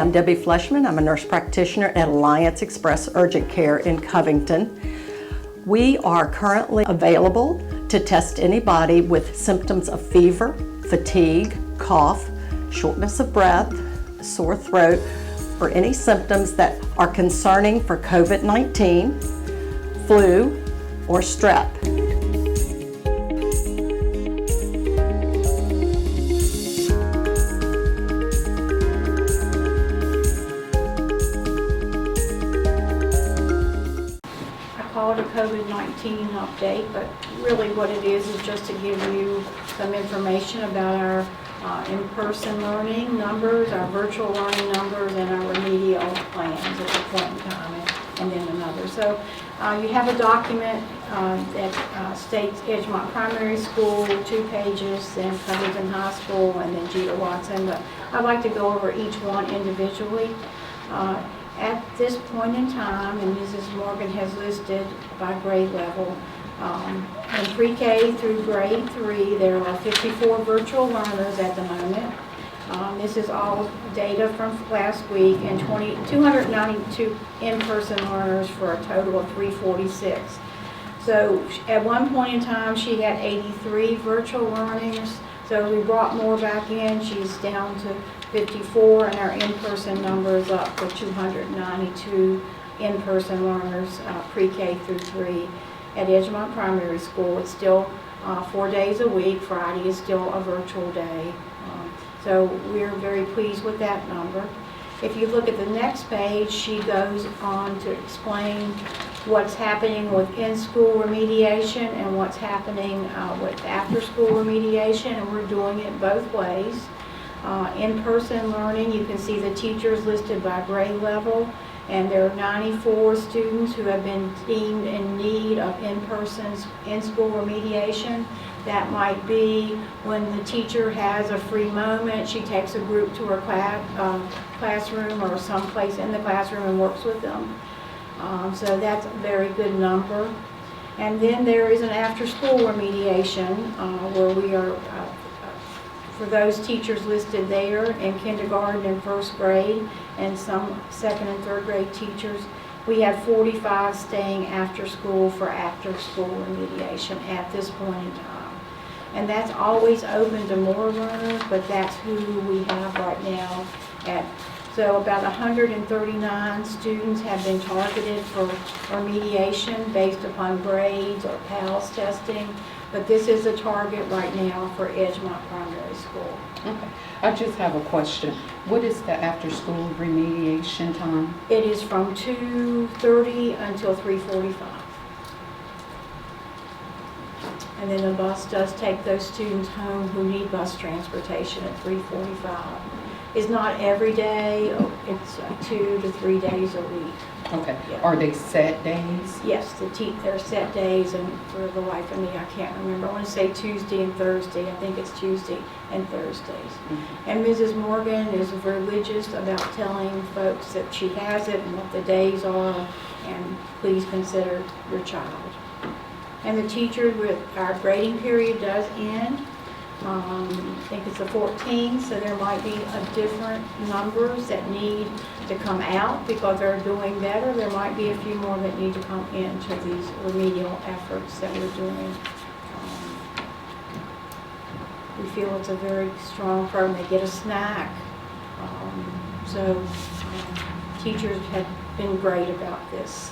I'm Debbie Fleshman. I'm a nurse practitioner at Alliance Express Urgent Care in Covington. We are currently available to test anybody with symptoms of fever, fatigue, cough, shortness of breath, sore throat, or any symptoms that are concerning for COVID-19, flu, or strep. Call it a COVID-19 update, but really what it is just to give you some information about our in-person learning numbers, our virtual learning numbers, and our remedial plans at the point in time, and then another. So you have a document that states Edgemont Primary School, 2 pages, then Covington High School, and then Jeter Watson, but I'd like to go over each one individually. At this point in time, and Mrs. Morgan has listed by grade level, in pre-K through grade 3, there are 54 virtual learners at the moment. This is all data from last week, and 292 in-person learners for a total of 346. So at one point in time, she had 83 virtual learners. So we brought more back in. She's down to 54, and our in-person number is up for 292 in-person learners, pre-K through 3 at Edgemont Primary School. It's still 4 days a week. Friday is still a virtual day. So we're very pleased with that number. If you look at the next page, she goes on to explain what's happening with in-school remediation and what's happening with after-school remediation, and we're doing it both ways. In-person learning, you can see the teachers listed by grade level, and there are 94 students who have been deemed in need of in-school remediation. That might be when the teacher has a free moment, she takes a group to her classroom or someplace in the classroom and works with them. So that's a very good number. And then there is an after-school remediation where we are, for those teachers listed there in kindergarten and first grade, and some second and third grade teachers, we have 45 staying after school for after-school remediation at this point in time. And that's always open to more learners, but that's who we have right now at. So about 139 students have been targeted for remediation based upon grades or PALS testing, but this is a target right now for Edgemont Primary School. Okay. I just have a question. What is the after-school remediation time? It is from 2:30 until 3:45. And then the bus does take those students home who need bus transportation at 3:45. It's not every day, it's 2 to 3 days a week. Okay. Yeah. Are they set days? Yes, they're set days, and for the life of me, I can't remember. I want to say Tuesday and Thursday. I think it's Tuesday and Thursdays. Mm-hmm. And Mrs. Morgan is religious about telling folks that she has it and what the days are, and please consider your child. And the teachers, with our grading period does end. I think it's the 14th, so there might be different numbers that need to come out because they're doing better. There might be a few more that need to come into these remedial efforts that we're doing. We feel it's a very strong program. They get a snack. Teachers have been great about this.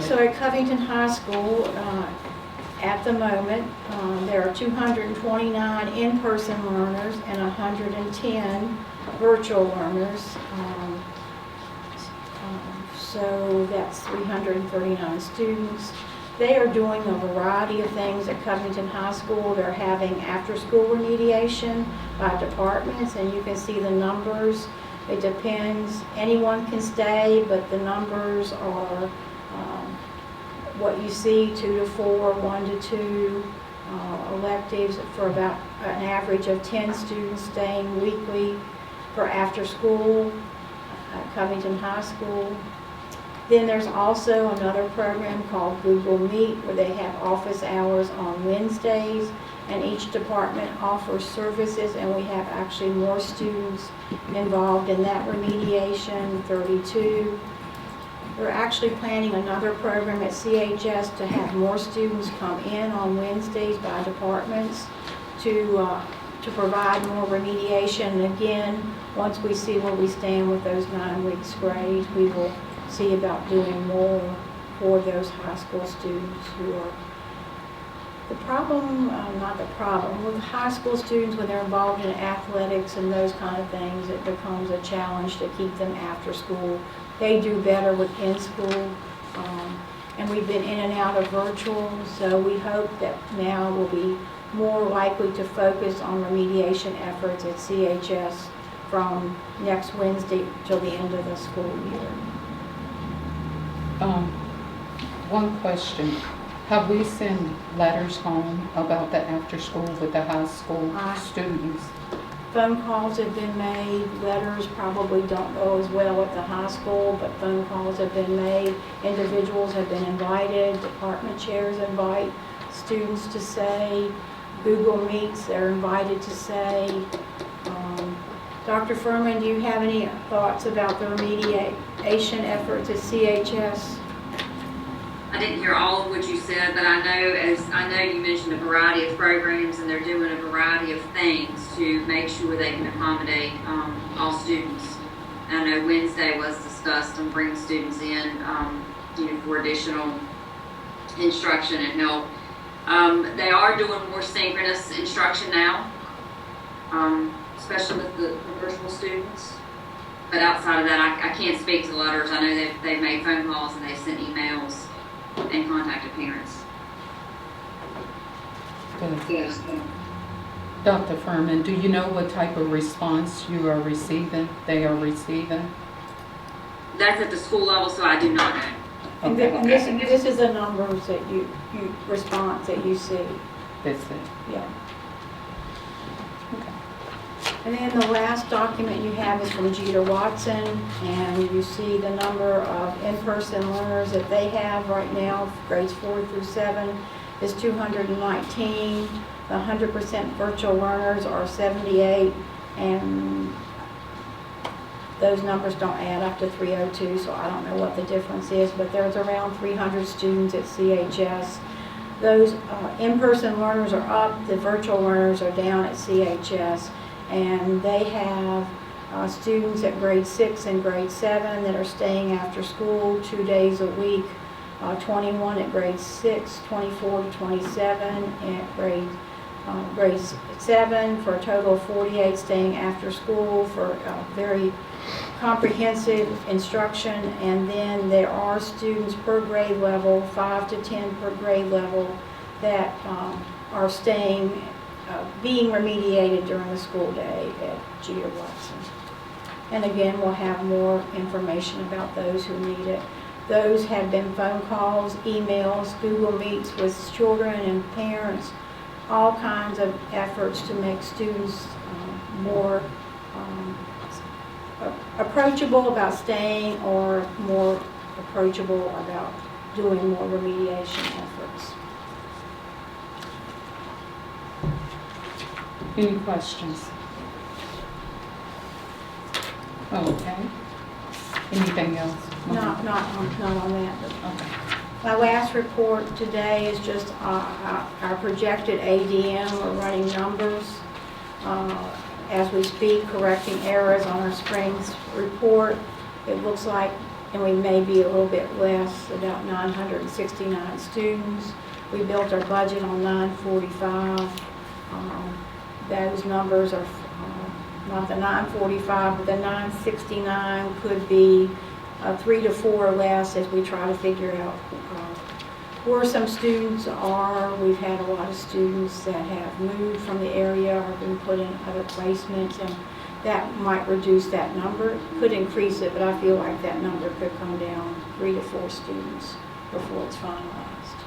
So at Covington High School, at the moment, there are 229 in-person learners and 110 virtual learners. So that's 339 students. They are doing a variety of things at Covington High School. They're having after-school remediation by departments, and you can see the numbers. It depends. Anyone can stay, but the numbers are what you see, 2 to 4, 1 to 2 electives for about an average of 10 students staying weekly for after school at Covington High School. Then there's also another program called Google Meet where they have office hours on Wednesdays, and each department offers services, and we have actually more students involved in that remediation, 32. We're actually planning another program at CHS to have more students come in on Wednesdays by departments to provide more remediation. And again, once we see where we stand with those 9 weeks grades, we will see about doing more for those high school students who are the problem, not the problem, with high school students when they're involved in athletics and those kind of things, it becomes a challenge to keep them after school. They do better within school, and we've been in and out of virtual, so we hope that now we'll be more likely to focus on remediation efforts at CHS from next Wednesday till the end of the school year. One question. Have we sent letters home about the after school with the high school students? Phone calls have been made, letters probably don't go as well at the high school, but phone calls have been made. Individuals have been invited, department chairs invite students to say, Google Meets, they're invited to say. Dr. Furman, do you have any thoughts about the remediation efforts at CHS? I didn't hear all of what you said, but I know you mentioned a variety of programs, and they're doing a variety of things to make sure they can accommodate all students. I know Wednesday was discussed on bringing students in for additional instruction and help. They are doing more synchronous instruction now, especially with the virtual students. But outside of that, I can't speak to the letters. I know they've made phone calls and they've sent emails and contacted parents. Yes. Dr. Furman, do you know what type of response they are receiving? That's at the school level, so I do not know. Okay. And this is the numbers that you response that you see. That's it. Yeah. Okay. And then the last document you have is from Jeter Watson, and you see the number of in-person learners that they have right now, grades 4 through 7 is 219. The 100% virtual learners are 78, and those numbers don't add up to 302, so I don't know what the difference is, but there's around 300 students at CHS. Those in-person learners are up, the virtual learners are down at CHS, and they have students at grade 6 and grade 7 that are staying after school 2 days a week, 21 at grade 6, 24 to 27 at grade 7, for a total of 48 staying after school for very comprehensive instruction. And then there are students per grade level, 5 to 10 per grade level, that are staying, being remediated during the school day at Jeter Watson. And again, we'll have more information about those who need it. Those have been phone calls, emails, Google Meets with children and parents, all kinds of efforts to make students more approachable about staying, or more approachable about doing more remediation efforts. Any questions? Okay. Anything else? Not on that. Okay. My last report today is just our projected ADM. We're running numbers as we speak, correcting errors on our spring's report. It looks like, and we may be a little bit less, about 969 students. We built our budget on 945. Those numbers are not the 945, but the 969 could be 3 to 4 less as we try to figure out where some students are. We've had a lot of students that have moved from the area or been put in other placements, and that might reduce that number. It could increase it, but I feel like that number could come down 3 to 4 students before it's finalized.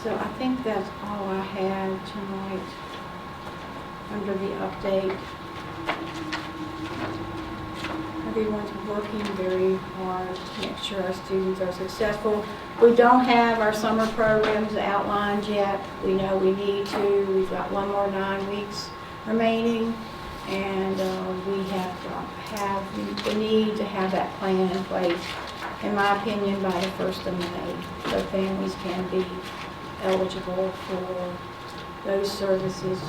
So I think that's all I had tonight under the update. everyone's working very hard to make sure our students are successful. We don't have our summer programs outlined yet. We know we need to. We've got one more 9 weeks remaining, and we have to have the need to have that plan in place, in my opinion, by the 1st of May, so families can be eligible for those services.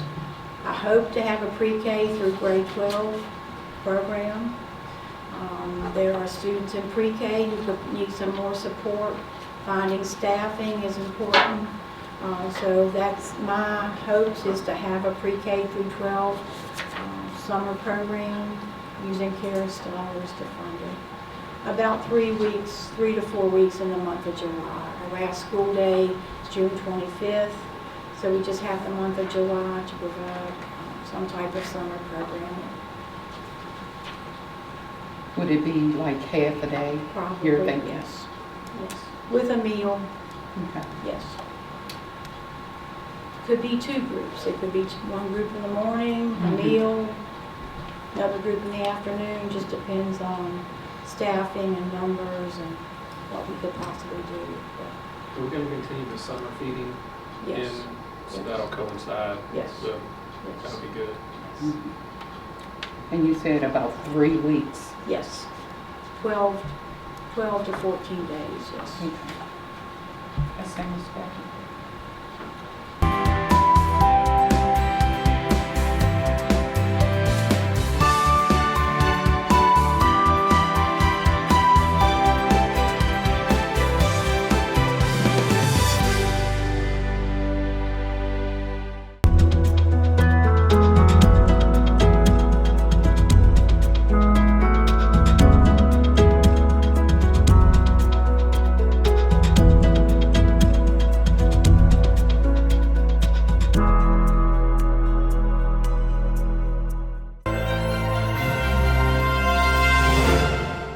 I hope to have a pre-K through grade 12 program. There are students in pre-K who could need some more support. Finding staffing is important. So that's my hopes, is to have a pre-K through 12 summer program using CARES dollars to fund it. About 3 to 4 weeks in the month of July. Our last school day is June 25th. So we just have the month of July to provide some type of summer program. Would it be like half a day? Probably, You're thinking? yes. Yes. With a meal, Okay. yes. Could be 2 groups. It could be one group in the morning, a meal, another group in the afternoon. Just depends on staffing and numbers and what we could possibly do. But We're going to continue the summer feeding yes. in, so Yes. that'll coincide. Yes. So Yes. that'll be good. And you said about 3 weeks. Yes. 12 to 14 days, yes. Okay. That sounds better.